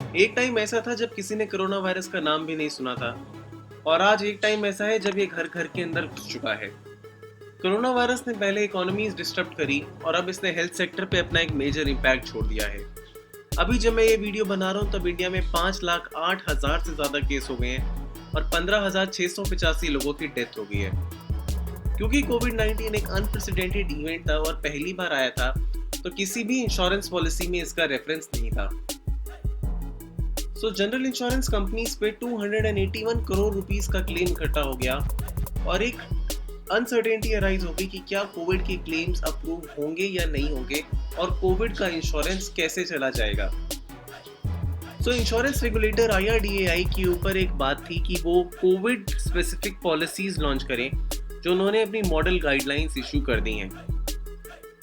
एक टाइम ऐसा था जब किसी ने कोरोना वायरस का नाम भी नहीं सुना था और आज एक टाइम ऐसा है जब ये घर घर के अंदर घुस चुका है। कोरोना वायरस ने पहले इकोनॉमीज डिस्टर्ब करी और अब इसने हेल्थ सेक्टर पे अपना एक मेजर इम्पैक्ट छोड़ दिया है। अभी जब मैं ये वीडियो बना रहा हूँ तब इंडिया में 5,08,000 से ज़्यादा केस हो गए हैं और 15,685 लोगों की डेथ हो गई है। क्योंकि कोविड-19 एक अनप्रेसिडेंटेड इवेंट था और पहली बार आया था, तो किसी भी इंश्योरेंस पॉलिसी में इसका रेफरेंस नहीं था। जनरल इंश्योरेंस कंपनीज पे 281 करोड़ रुपीस का क्लेम इकट्ठा हो गया और एक अनसर्टेनिटी अराइज हो गई कि क्या कोविड के क्लेम्स अप्रूव होंगे या नहीं होंगे और कोविड का इंश्योरेंस कैसे चला जाएगा। इंश्योरेंस रेगुलेटर IRDAI के ऊपर एक बात थी कि वो कोविड स्पेसिफिक पॉलिसीज लॉन्च करें, जो उन्होंने अपनी मॉडल गाइडलाइंस इशू कर दी हैं।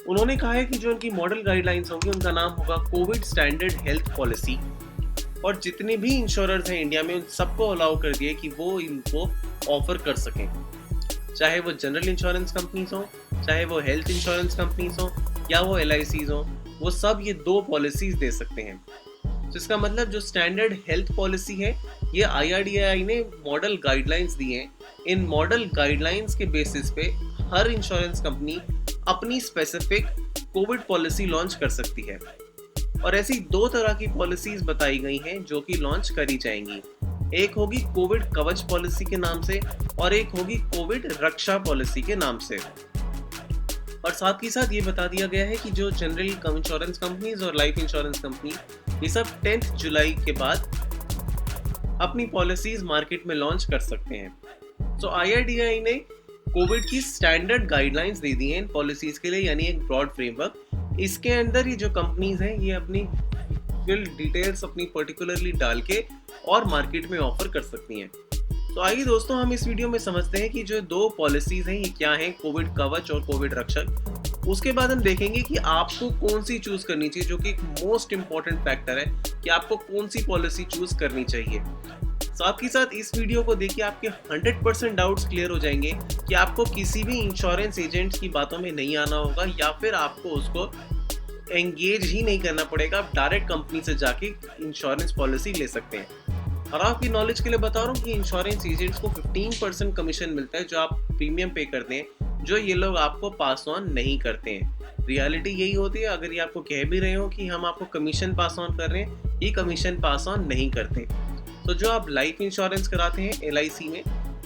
उन्होंने कहा है कि जो उनकी मॉडल गाइडलाइंस होगी उनका नाम होगा कोविड स्टैंडर्ड हेल्थ पॉलिसी और जितने भी इंश्योरर्स हैं इंडिया में उन सबको अलाउ कर दिए कि वो इनको ऑफर कर सकें, चाहे वो जनरल इंश्योरेंस कंपनीज हो, चाहे वो हेल्थ इंश्योरेंस कंपनीज हो या वो LICs हो, वो सब ये दो पॉलिसीज दे सकते हैं। इसका मतलब जो स्टैंडर्ड हेल्थ पॉलिसी है ये IRDAI ने मॉडल गाइडलाइंस दी हैं। इन मॉडल गाइडलाइंस के बेसिस पे हर इंश्योरेंस कंपनी अपनी स्पेसिफिक कोविड पॉलिसी लॉन्च कर सकती है और ऐसी दो तरह की पॉलिसीज बताई गई हैं जो कि लॉन्च करी जाएंगी। एक होगी कोविड कवच पॉलिसी के नाम से और एक होगी कोविड रक्षा पॉलिसी के नाम से। और साथ ही साथ ये बता दिया गया है कि जो जनरल इंश्योरेंस कंपनीज और लाइफ इंश्योरेंस कंपनी ये सब 10 जुलाई के बाद अपनी पॉलिसीज मार्केट में लॉन्च कर सकते हैं। IRDAI ने कोविड की स्टैंडर्ड गाइडलाइंस दे दी हैं इन पॉलिसीज के लिए, यानी एक ब्रॉड फ्रेमवर्क। इसके अंदर ये जो कंपनीज हैं ये अपनी फिल डिटेल्स अपनी पर्टिकुलरली डाल के और मार्केट में ऑफर कर सकती हैं। आइए दोस्तों, हम इस वीडियो में समझते हैं कि जो दो पॉलिसीज हैं ये क्या हैं, कोविड कवच और कोविड रक्षक। उसके बाद हम देखेंगे कि आपको कौन सी चूज करनी चाहिए, जो कि एक मोस्ट इंपॉर्टेंट फैक्टर है कि आपको कौन सी पॉलिसी चूज करनी चाहिए। साथ ही साथ इस वीडियो को देखिए आपके 100% डाउट्स क्लियर हो जाएंगे कि आपको किसी भी इंश्योरेंस एजेंट की बातों में नहीं आना होगा या फिर आपको उसको एंगेज ही नहीं करना पड़ेगा। आप डायरेक्ट कंपनी से जाके इंश्योरेंस पॉलिसी ले सकते हैं। और आपकी नॉलेज के लिए बता रहा हूँ कि इंश्योरेंस एजेंट्स को 15% कमीशन मिलता है जो आप प्रीमियम पे करते हैं, जो ये लोग आपको पास ऑन नहीं करते हैं। रियलिटी यही होती है। अगर ये आपको कह भी रहे हो कि हम आपको कमीशन पास ऑन कर रहे हैं, ये कमीशन पास ऑन नहीं करते। जो आप लाइफ इंश्योरेंस कराते हैं LIC में,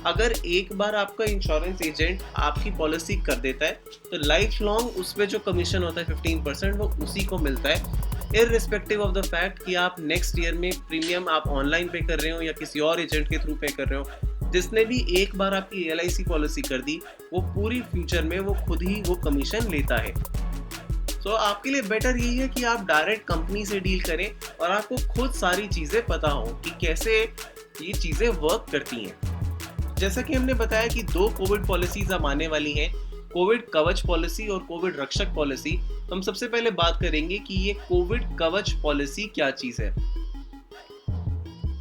अगर एक बार आपका इंश्योरेंस एजेंट आपकी पॉलिसी कर देता है तो लाइफ लॉन्ग उस पर जो कमीशन होता है 15% वो उसी को मिलता है, इररिस्पेक्टिव ऑफ द फैक्ट कि आप नेक्स्ट ईयर में प्रीमियम आप ऑनलाइन पे कर रहे हो या किसी और एजेंट के थ्रू पे कर रहे हो। जिसने भी एक बार आपकी LIC पॉलिसी कर दी वो पूरी फ्यूचर में वो खुद ही वो कमीशन लेता है। आपके लिए बेटर यही है कि आप डायरेक्ट कंपनी से डील करें और आपको खुद सारी चीज़ें पता हो कि कैसे ये चीज़ें वर्क करती हैं। जैसा कि हमने बताया कि दो कोविड पॉलिसीज अब आने वाली हैं, कोविड कवच पॉलिसी और कोविड रक्षक पॉलिसी। तो हम सबसे पहले बात करेंगे कि ये कोविड कवच पॉलिसी क्या चीज़ है।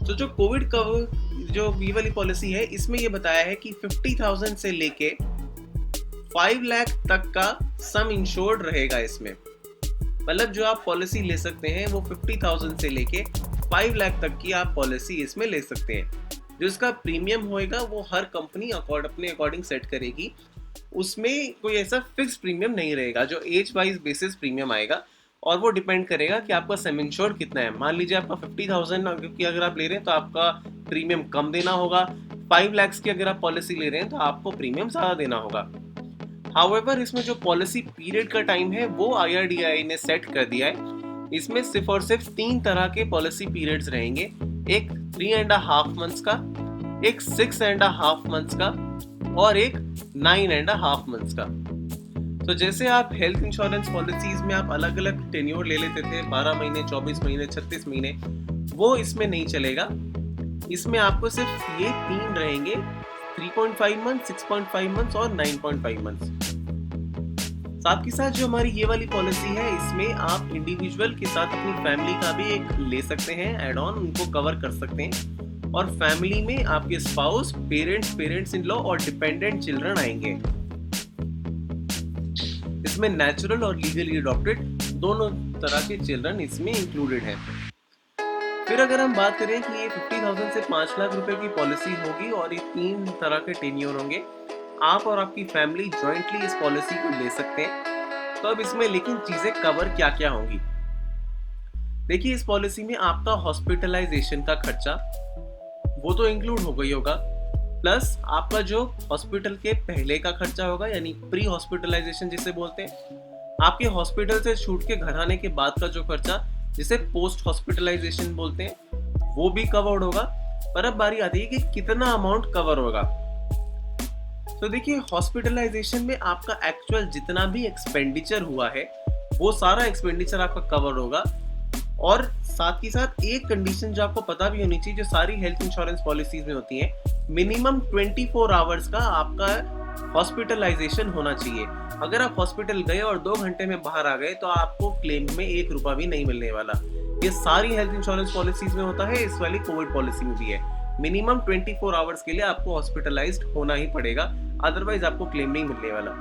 जो कोविड कवच जो ये वाली पॉलिसी है इसमें ये बताया है कि 50,000 से लेके 5 लाख तक का सम इंश्योर्ड रहेगा इसमें। मतलब जो आप पॉलिसी ले सकते हैं वो 50,000 से लेके 5 लाख तक की आप पॉलिसी इसमें ले सकते हैं। जो इसका प्रीमियम होएगा वो हर कंपनी अपने अकॉर्डिंग सेट करेगी। उसमें कोई ऐसा फिक्स प्रीमियम नहीं रहेगा, जो एज वाइज बेसिस प्रीमियम आएगा और वो डिपेंड करेगा कि आपका सम इंश्योर्ड कितना है। मान लीजिए आपका 50,000 की अगर आप ले रहे हैं तो आपका प्रीमियम कम देना होगा। 5 लाख की अगर आप पॉलिसी ले रहे हैं तो आपको प्रीमियम ज़्यादा देना होगा। हाउएवर इसमें जो पॉलिसी पीरियड का टाइम है वो IRDAI ने सेट कर दिया है। इसमें सिर्फ और सिर्फ 3 तरह के पॉलिसी पीरियड्स रहेंगे, एक 3.5 मंथ्स का, एक 6.5 मंथ्स का और एक 9.5 मंथ्स का। जैसे आप हेल्थ इंश्योरेंस पॉलिसीज में आप अलग अलग टेन्योर ले लेते थे, 12 महीने, 24 महीने, 36 महीने, वो इसमें नहीं चलेगा। इसमें आपको सिर्फ ये 3 रहेंगे, 3.5 मंथ, 6.5 मंथ्स और 9.5 मंथ्स। साथ ही साथ जो हमारी ये वाली पॉलिसी है इसमें आप इंडिविजुअल के साथ अपनी फैमिली का भी एक ले सकते हैं एड ऑन, उनको कवर कर सकते हैं। और फैमिली में आपके स्पाउस, पेरेंट्स इन लॉ और डिपेंडेंट चिल्ड्रन आएंगे। इसमें नेचुरल और लीगली अडॉप्टेड दोनों तरह के चिल्ड्रन इसमें इंक्लूडेड हैं। फिर अगर हम बात करें कि ये 50,000 से 5 लाख रुपए की पॉलिसी होगी और ये 3 तरह के टेन्योर होंगे, आप और आपकी फैमिली जॉइंटली इस पॉलिसी को ले सकते हैं। तो अब इसमें लेकिन चीजें कवर क्या क्या होंगी। देखिए, इस पॉलिसी में आपका हॉस्पिटलाइजेशन का खर्चा वो तो इंक्लूड हो गई होगा, प्लस आपका जो हॉस्पिटल के पहले का खर्चा होगा यानी प्री हॉस्पिटलाइजेशन जिसे बोलते हैं, आपके हॉस्पिटल से छूट के घर आने के बाद का जो खर्चा जिसे पोस्ट हॉस्पिटलाइजेशन बोलते हैं, वो भी कवर्ड होगा। पर अब बारी आती है कि कितना अमाउंट कवर होगा। तो देखिए, हॉस्पिटलाइजेशन में आपका एक्चुअल जितना भी एक्सपेंडिचर हुआ है वो सारा एक्सपेंडिचर आपका कवर होगा। और साथ ही साथ एक कंडीशन जो आपको पता भी होनी चाहिए, जो सारी हेल्थ इंश्योरेंस पॉलिसीज में होती है, मिनिमम 24 आवर्स का आपका हॉस्पिटलाइजेशन होना चाहिए। अगर आप हॉस्पिटल गए और 2 घंटे में बाहर आ गए तो आपको क्लेम में 1 रुपया भी नहीं मिलने वाला। ये सारी हेल्थ इंश्योरेंस पॉलिसीज में होता है, इस वाली कोविड पॉलिसी में भी है। मिनिमम 24 आवर्स के लिए आपको हॉस्पिटलाइज्ड होना ही पड़ेगा, अदरवाइज आपको क्लेम नहीं मिलने वाला।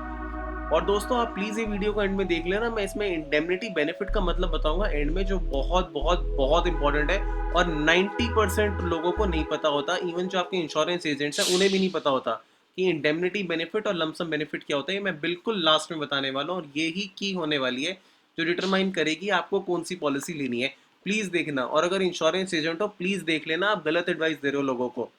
और दोस्तों, आप प्लीज ये वीडियो को एंड में देख लेना, मैं इसमें इंडेमनिटी बेनिफिट का मतलब बताऊंगा एंड में, जो बहुत बहुत बहुत इंपॉर्टेंट है और 90% लोगों को नहीं पता होता। इवन जो आपके इंश्योरेंस एजेंट्स हैं उन्हें भी नहीं पता होता कि इंडेमनिटी बेनिफिट और लमसम बेनिफिट क्या होता है। मैं बिल्कुल लास्ट में बताने वाला हूँ और ये ही की होने वाली है जो डिटरमाइन करेगी आपको कौन सी पॉलिसी लेनी है। प्लीज देखना, और अगर इंश्योरेंस एजेंट हो प्लीज देख लेना, आप गलत एडवाइस दे रहे हो लोगों को।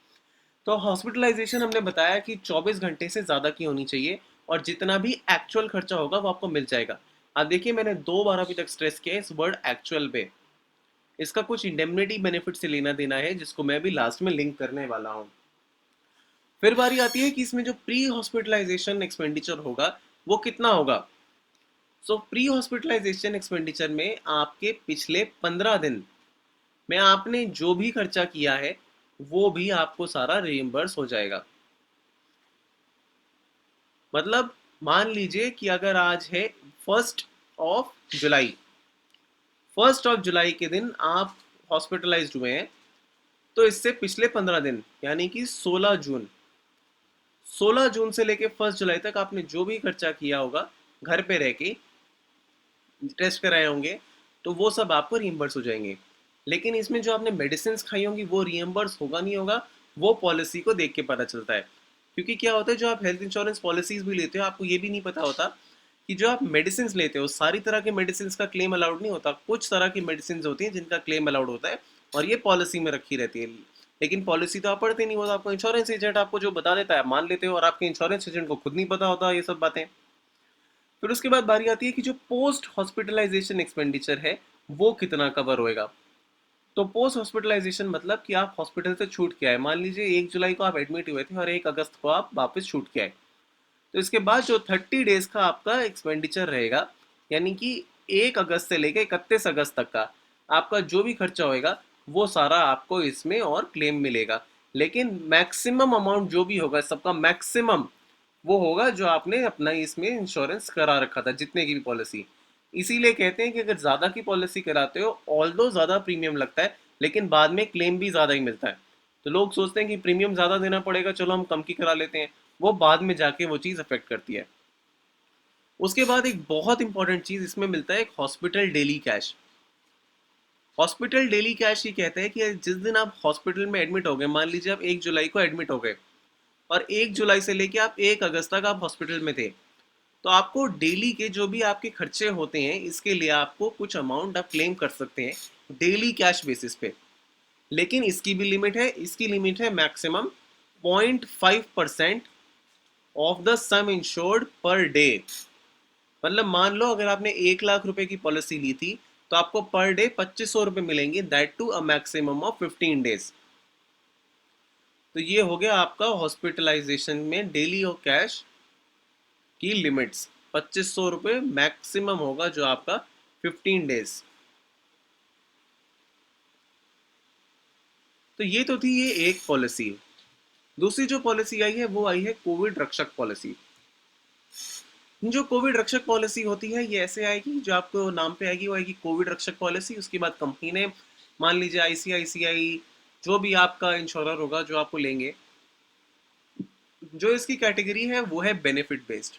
तो हॉस्पिटलाइजेशन हमने बताया कि 24 घंटे से ज़्यादा की होनी चाहिए और जितना भी एक्चुअल खर्चा होगा वो आपको मिल जाएगा। अब देखिए, मैंने 2 बार अभी तक स्ट्रेस किया इस वर्ड एक्चुअल पे। इसका कुछ इंडेमनिटी बेनिफिट से लेना देना है जिसको मैं भी लास्ट में लिंक करने वाला हूँ। फिर बारी आती है कि इसमें जो प्री हॉस्पिटलाइजेशन एक्सपेंडिचर होगा वो कितना होगा। सो प्री हॉस्पिटलाइजेशन एक्सपेंडिचर में आपके पिछले 15 दिन में आपने जो भी खर्चा किया है वो भी आपको सारा रिइम्बर्स हो जाएगा। मतलब मान लीजिए कि अगर आज है 1 जुलाई, 1 जुलाई के दिन आप हॉस्पिटलाइज्ड हुए हैं, तो इससे पिछले 15 दिन यानी कि 16 जून से लेके 1 जुलाई तक आपने जो भी खर्चा किया होगा घर पे रह के, टेस्ट कराए होंगे, तो वो सब आपको रिइम्बर्स हो जाएंगे। लेकिन इसमें जो आपने मेडिसिन खाई होंगी वो रिइम्बर्स होगा नहीं होगा, वो पॉलिसी को देख के पता चलता है। क्योंकि क्या होता है, जो आप हेल्थ इंश्योरेंस पॉलिसीज भी लेते हो आपको ये भी नहीं पता होता कि जो आप मेडिसिन लेते हो सारी तरह के मेडिसिन का क्लेम अलाउड नहीं होता। कुछ तरह की मेडिसिन होती हैं जिनका क्लेम अलाउड होता है और ये पॉलिसी में रखी रहती है। लेकिन पॉलिसी तो आप पढ़ते नहीं होता, आपको इंश्योरेंस एजेंट आपको जो बता देता है मान लेते हो, और आपके इंश्योरेंस एजेंट को खुद नहीं पता होता ये सब बातें। फिर उसके बाद बारी आती है कि जो पोस्ट हॉस्पिटलाइजेशन एक्सपेंडिचर है वो कितना कवर होएगा। तो पोस्ट हॉस्पिटलाइजेशन मतलब कि आप हॉस्पिटल से छूट के आए, मान लीजिए 1 जुलाई को आप एडमिट हुए थे और 1 अगस्त को आप वापस छूट के आए, तो इसके बाद जो 30 डेज का आपका एक्सपेंडिचर रहेगा, यानी कि 1 अगस्त से लेकर 31 अगस्त तक का आपका जो भी खर्चा होएगा वो सारा आपको इसमें और क्लेम मिलेगा। लेकिन मैक्सिमम अमाउंट जो भी होगा, सबका मैक्सिमम वो होगा जो आपने अपना इसमें इंश्योरेंस करा रखा था, जितने की भी पॉलिसी। इसीलिए कहते हैं कि अगर ज़्यादा की पॉलिसी कराते हो, ऑल्दो ज़्यादा प्रीमियम लगता है लेकिन बाद में क्लेम भी ज़्यादा ही मिलता है। तो लोग सोचते हैं कि प्रीमियम ज़्यादा देना पड़ेगा, चलो हम कम की करा लेते हैं, वो बाद में जाके वो चीज़ अफेक्ट करती है। उसके बाद एक बहुत इंपॉर्टेंट चीज़ इसमें मिलता है, एक hospital daily cash. Hospital daily cash ये कहता है कि जिस दिन आप हॉस्पिटल में एडमिट हो गए, मान लीजिए आप 1 जुलाई को एडमिट हो गए और 1 जुलाई से लेके आप 1 अगस्त तक आप हॉस्पिटल में थे, तो आपको डेली के जो भी आपके खर्चे होते हैं इसके लिए आपको कुछ अमाउंट आप क्लेम कर सकते हैं डेली कैश बेसिस पे। लेकिन इसकी भी लिमिट है, इसकी लिमिट है maximum 0.5% of the some insured per day. मतलब मान लो अगर आपने 1 लाख रुपए की पॉलिसी ली थी तो आपको पर डे 2500 रुपए मिलेंगे, that too a maximum of 15 days. तो ये हो गया आपका हॉस्पिटलाइजेशन में डेली और कैश की लिमिट्स। 2500 रुपये मैक्सिमम होगा जो आपका 15 डेज। तो ये तो थी ये एक पॉलिसी। दूसरी जो पॉलिसी आई है वो आई है कोविड रक्षक पॉलिसी। जो कोविड रक्षक पॉलिसी होती है ये ऐसे आएगी, जो आपको नाम पे आएगी वो आएगी कोविड रक्षक पॉलिसी। उसके बाद कंपनी ने, मान लीजिए आईसीआईसीआई, जो भी आपका इंश्योरर होगा जो आपको लेंगे, जो इसकी कैटेगरी है वो है बेनिफिट बेस्ड।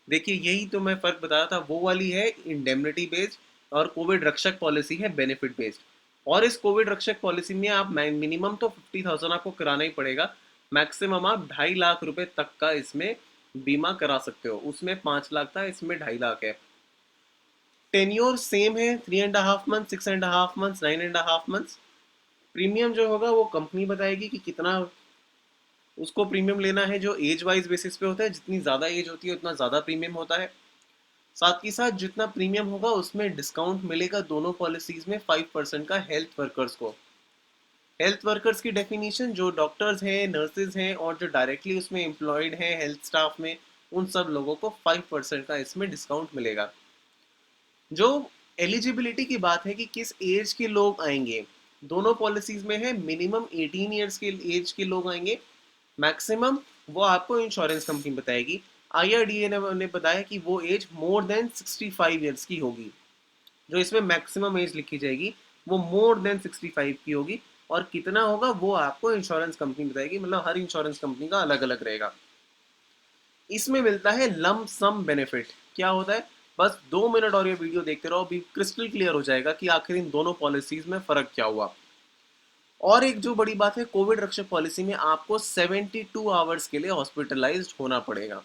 देखिए, यही तो मैं फर्क बताया था, वो वाली है इंडेमनिटी बेस्ड और कोविड रक्षक पॉलिसी है बेनिफिट बेस्ड। और इस कोविड रक्षक पॉलिसी में आप मिनिमम तो 50,000 आपको कराना ही पड़ेगा, मैक्सिमम आप 2.5 लाख रुपए तक का इसमें बीमा करा सकते हो। उसमें 5 लाख था, इसमें 2.5 लाख है। टेन्योर सेम है, 3.5 मंथ, 6.5 मंथ, 9.5 मंथ। प्रीमियम जो होगा वो कंपनी बताएगी कि कितना उसको प्रीमियम लेना है, जो एज वाइज बेसिस पे होता है। जितनी ज़्यादा एज होती है उतना ज़्यादा प्रीमियम होता है। साथ ही साथ जितना प्रीमियम होगा उसमें डिस्काउंट मिलेगा दोनों पॉलिसीज में 5% का हेल्थ वर्कर्स को। हेल्थ वर्कर्स की डेफिनेशन जो डॉक्टर्स हैं, नर्सेज हैं और जो डायरेक्टली उसमें एम्प्लॉयड हैं हेल्थ स्टाफ में, उन सब लोगों को 5% का इसमें डिस्काउंट मिलेगा। जो एलिजिबिलिटी की बात है कि किस एज के लोग आएंगे, दोनों पॉलिसीज में है मिनिमम 18 ईयर्स के एज के लोग आएंगे, मैक्सिमम वो आपको इंश्योरेंस कंपनी बताएगी। IRDA ने बताया कि वो एज मोर देन 65 ईयर्स की होगी। जो इसमें मैक्सिमम एज लिखी जाएगी वो मोर देन 65 की होगी, और कितना होगा वो आपको इंश्योरेंस कंपनी बताएगी। मतलब हर इंश्योरेंस कंपनी का अलग अलग रहेगा। इसमें मिलता है लम सम बेनिफिट। क्या होता है, बस 2 मिनट और ये वीडियो देखते रहो, अभी क्रिस्टल क्लियर हो जाएगा कि आखिर इन दोनों पॉलिसीज में फर्क क्या हुआ। और एक जो बड़ी बात है, कोविड रक्षक पॉलिसी में आपको 72 आवर्स के लिए हॉस्पिटलाइज्ड होना पड़ेगा।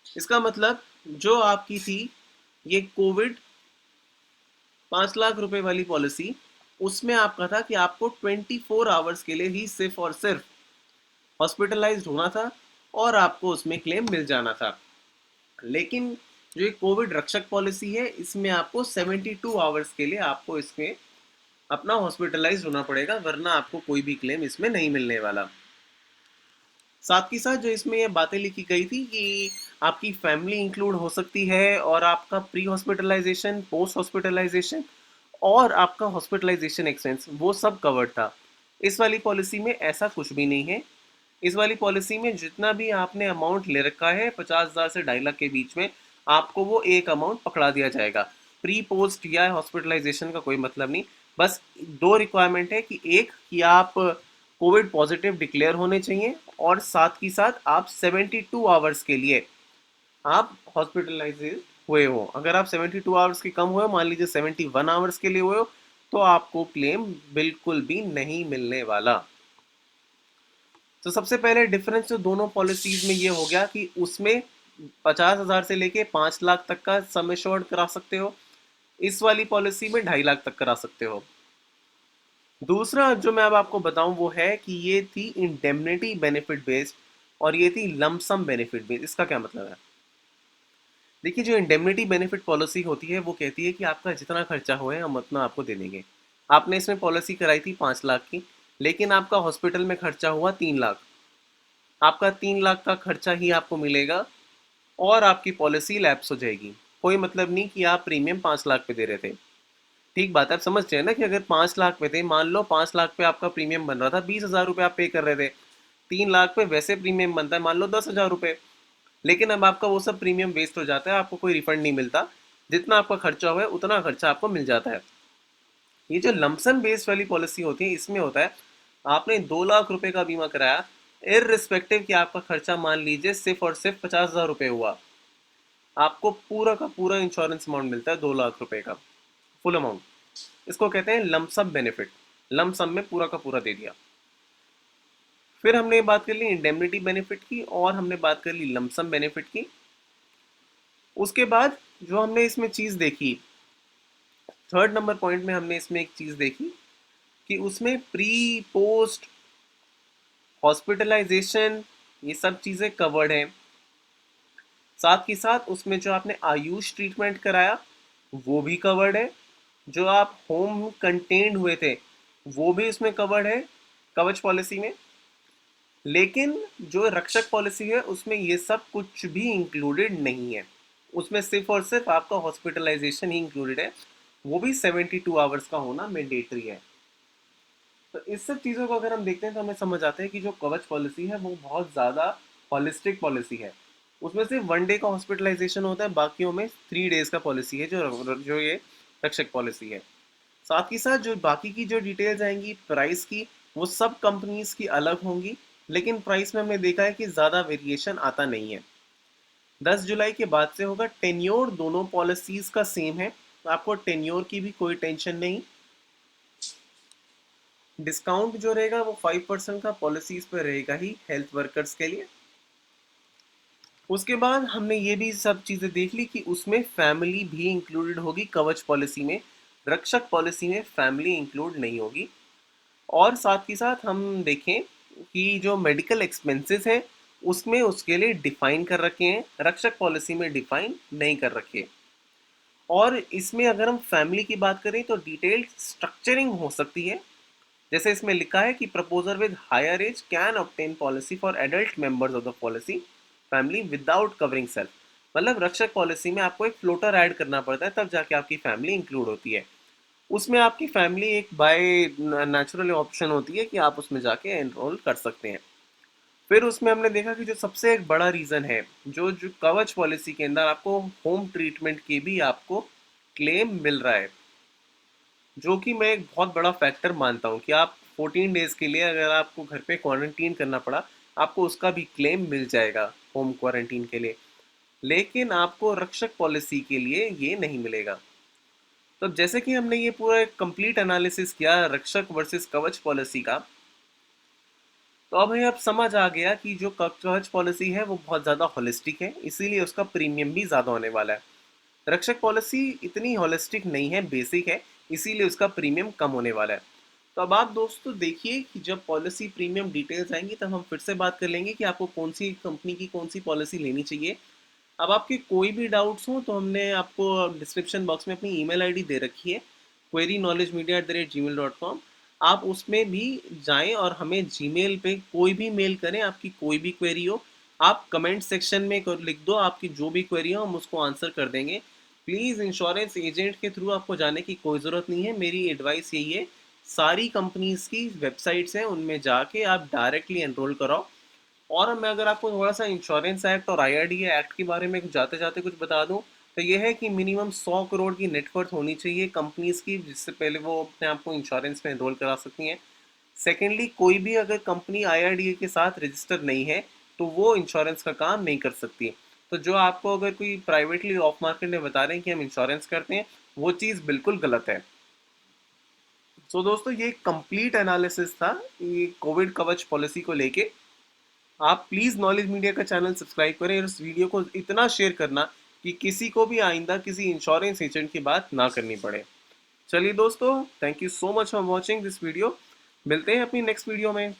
इसका मतलब जो आपकी थी ये कोविड 5 लाख रुपए वाली पॉलिसी, उसमें आपका था कि आपको 24 आवर्स के लिए ही सिर्फ और सिर्फ हॉस्पिटलाइज्ड होना था और आपको उसमें क्लेम मिल जाना था। लेकिन जो कोविड रक्षक पॉलिसी है इसमें आपको 72 आवर्स के लिए आपको इसमें अपना हॉस्पिटलाइज होना पड़ेगा, वरना आपको कोई भी क्लेम इसमें नहीं मिलने वाला। साथ ही साथ जो इसमें ये बातें लिखी गई थी कि आपकी फैमिली इंक्लूड हो सकती है, और आपका प्री हॉस्पिटलाइजेशन, पोस्ट हॉस्पिटलाइजेशन और आपका हॉस्पिटलाइजेशन एक्सपेंस वो सब कवर्ड था। इस वाली पॉलिसी में ऐसा कुछ भी नहीं है। इस वाली पॉलिसी में जितना भी आपने अमाउंट ले रखा है 50,000 से 2.5 लाख के बीच में, आपको वो एक अमाउंट पकड़ा दिया जाएगा। प्री पोस्ट या हॉस्पिटलाइजेशन का कोई मतलब नहीं। बस दो रिक्वायरमेंट है कि एक कि आप कोविड पॉजिटिव डिक्लेयर होने चाहिए, और साथ ही साथ आप 72 आवर्स के लिए आप हॉस्पिटलाइज हुए हो। अगर आप 72 आवर्स के कम हुए हो, मान लीजिए 71 आवर्स के लिए हुए हो, तो आपको क्लेम बिल्कुल भी नहीं मिलने वाला। तो सबसे पहले डिफरेंस जो दोनों पॉलिसीज में ये हो गया कि उसमें 50,000 से लेके 5 लाख तक का सम एश्योर्ड करा सकते हो, इस वाली पॉलिसी में 2.5 लाख तक करा सकते हो। दूसरा जो मैं अब आपको बताऊं वो है कि ये थी इंडेमनिटी बेनिफिट बेस्ड और ये थी लमसम बेनिफिट बेस्ड। इसका क्या मतलब है? देखिए, जो इंडेमनिटी बेनिफिट पॉलिसी होती है वो कहती है कि आपका जितना खर्चा हुआ है हम उतना आपको दे देंगे। आपने इसमें पॉलिसी कराई थी 5 लाख की, लेकिन आपका हॉस्पिटल में खर्चा हुआ 3 लाख, आपका 3 लाख का खर्चा ही आपको मिलेगा और आपकी पॉलिसी लैप्स हो जाएगी। कोई मतलब नहीं कि आप प्रीमियम 5 लाख पे दे रहे थे। ठीक बात है, आप समझ रहे हैं ना कि अगर 5 लाख पे थे, मान लो 5 लाख पे आपका प्रीमियम बन रहा था, 20,000 रुपये आप पे कर रहे थे, 3 लाख पे वैसे प्रीमियम बनता है मान लो 10,000 रुपये। लेकिन अब आपका वो सब प्रीमियम वेस्ट हो जाता है, आपको कोई रिफंड नहीं मिलता। जितना आपका खर्चा हुआ है उतना खर्चा आपको मिल जाता है। ये जो लमसम बेस्ड वाली पॉलिसी होती है इसमें होता है आपने 2 लाख रुपए का बीमा कराया, इररिस्पेक्टिव कि आपका खर्चा मान लीजिए सिर्फ और सिर्फ 50,000 रुपये हुआ, आपको पूरा का पूरा इंश्योरेंस अमाउंट मिलता है 2 लाख रुपए का, फुल अमाउंट। इसको कहते हैं लमसम बेनिफिट। लमसम में पूरा का पूरा दे दिया। फिर हमने बात कर ली इंडेमनिटी बेनिफिट की और हमने बात कर ली लमसम बेनिफिट की। उसके बाद जो हमने इसमें चीज़ देखी, थर्ड नंबर पॉइंट में हमने इसमें एक चीज़ देखी कि उसमें प्री पोस्ट हॉस्पिटलाइजेशन ये सब चीज़ें कवर्ड हैं। साथ ही साथ उसमें जो आपने आयुष ट्रीटमेंट कराया वो भी कवर्ड है। जो आप होम कंटेन्ड हुए थे वो भी उसमें कवर्ड है कवच पॉलिसी में। लेकिन जो रक्षक पॉलिसी है उसमें ये सब कुछ भी इंक्लूडेड नहीं है। उसमें सिर्फ और सिर्फ आपका हॉस्पिटलाइजेशन ही इंक्लूडेड है, वो भी 72 आवर्स का होना मैंडेटरी है। तो इस सब चीज़ों को अगर हम देखते हैं तो हमें समझ आता है कि जो कवच पॉलिसी है वो बहुत ज़्यादा हॉलिस्टिक पॉलिसी है। उसमें सिर्फ 1 डे का हॉस्पिटलाइजेशन होता है, बाकियों में 3 डेज का पॉलिसी है जो ये रक्षक पॉलिसी है। साथ ही साथ जो बाकी की जो डिटेल्स आएंगी प्राइस की, वो सब कंपनीज की अलग होंगी, लेकिन प्राइस में हमने देखा है कि ज़्यादा वेरिएशन आता नहीं है। 10 जुलाई के बाद से होगा। टेन्योर दोनों पॉलिसीज़ का सेम है, तो आपको टेन्योर की भी कोई टेंशन नहीं। डिस्काउंट जो रहेगा वो 5% का पॉलिसीज पर रहेगा ही हेल्थ वर्कर्स के लिए। उसके बाद हमने ये भी सब चीज़ें देख ली कि उसमें फैमिली भी इंक्लूडेड होगी कवच पॉलिसी में, रक्षक पॉलिसी में फैमिली इंक्लूड नहीं होगी। और साथ ही साथ हम देखें कि जो मेडिकल एक्सपेंसेस हैं उसमें उसके लिए डिफाइन कर रखे हैं, रक्षक पॉलिसी में डिफाइन नहीं कर रखे। और इसमें अगर हम फैमिली की बात करें तो डिटेल्ड स्ट्रक्चरिंग हो सकती है। जैसे इसमें लिखा है कि proposer with higher age can obtain policy for adult members of the policy family without covering self. मतलब रक्षक पॉलिसी में आपको एक फ्लोटर ऐड करना पड़ता है तब जाके आपकी फैमिली इंक्लूड होती है। उसमें आपकी फैमिली एक बाय नेचुरल ऑप्शन होती है कि आप उसमें जाके एनरोल कर सकते हैं। फिर उसमें हमने देखा कि जो सबसे एक बड़ा रीज़न है, जो जो कवच पॉलिसी के अंदर आपको होम ट्रीटमेंट की भी आपको क्लेम मिल रहा है, जो कि मैं एक बहुत बड़ा फैक्टर मानता हूँ कि आप 14 डेज़ के लिए अगर आपको घर पे क्वारंटीन करना पड़ा, आपको उसका भी क्लेम मिल जाएगा होम क्वारंटीन के लिए। लेकिन आपको रक्षक पॉलिसी के लिए ये नहीं मिलेगा। तो जैसे कि हमने ये पूरा एक कंप्लीट एनालिसिस किया रक्षक वर्सेस कवच पॉलिसी का, तो अब हमें अब समझ आ गया कि जो कवच पॉलिसी है वो बहुत ज़्यादा होलिस्टिक है, इसीलिए उसका प्रीमियम भी ज़्यादा होने वाला है। रक्षक पॉलिसी इतनी होलिस्टिक नहीं है, बेसिक है, इसीलिए उसका प्रीमियम कम होने वाला है। तो अब आप दोस्तों देखिए कि जब पॉलिसी प्रीमियम डिटेल्स आएंगी तब हम फिर से बात कर लेंगे कि आपको कौन सी कंपनी की कौन सी पॉलिसी लेनी चाहिए। अब आपके कोई भी डाउट्स हो तो हमने आपको डिस्क्रिप्शन बॉक्स में अपनी ईमेल आईडी दे रखी है, queryknowledgemedia@gmail.com। आप उसमें भी जाएं और हमें जीमेल पे कोई भी मेल करें, आपकी कोई भी क्वेरी हो, आप कमेंट सेक्शन में लिख दो आपकी जो भी क्वेरी हो, हम उसको आंसर कर देंगे। प्लीज़ इंश्योरेंस एजेंट के थ्रू आपको जाने की कोई ज़रूरत नहीं है, मेरी एडवाइस यही है, सारी कंपनीज़ की वेबसाइट्स हैं उनमें जाके आप डायरेक्टली एनरोल कराओ। और मैं अगर आपको थोड़ा सा इंश्योरेंस एक्ट और आईआरडीए एक्ट के बारे में जाते जाते कुछ बता दूं, तो ये है कि मिनिमम 100 करोड़ की नेटवर्थ होनी चाहिए कंपनीज की, जिससे पहले वो अपने आप को इंश्योरेंस में एनरोल करा सकती हैं। सेकेंडली, कोई भी अगर कंपनी आईआरडीए के साथ रजिस्टर नहीं है तो वो इंश्योरेंस का काम नहीं कर सकती। तो जो आपको अगर कोई प्राइवेटली ऑफ मार्केट में बता रहे हैं कि हम इंश्योरेंस करते हैं, वो चीज़ बिल्कुल गलत है। सो दोस्तों, ये कंप्लीट एनालिसिस था ये कोविड कवच पॉलिसी को लेके। आप प्लीज़ नॉलेज मीडिया का चैनल सब्सक्राइब करें और इस वीडियो को इतना शेयर करना कि किसी को भी आइंदा किसी इंश्योरेंस एजेंट की बात ना करनी पड़े। चलिए दोस्तों, thank you so much for watching this video. मिलते हैं अपनी नेक्स्ट वीडियो में।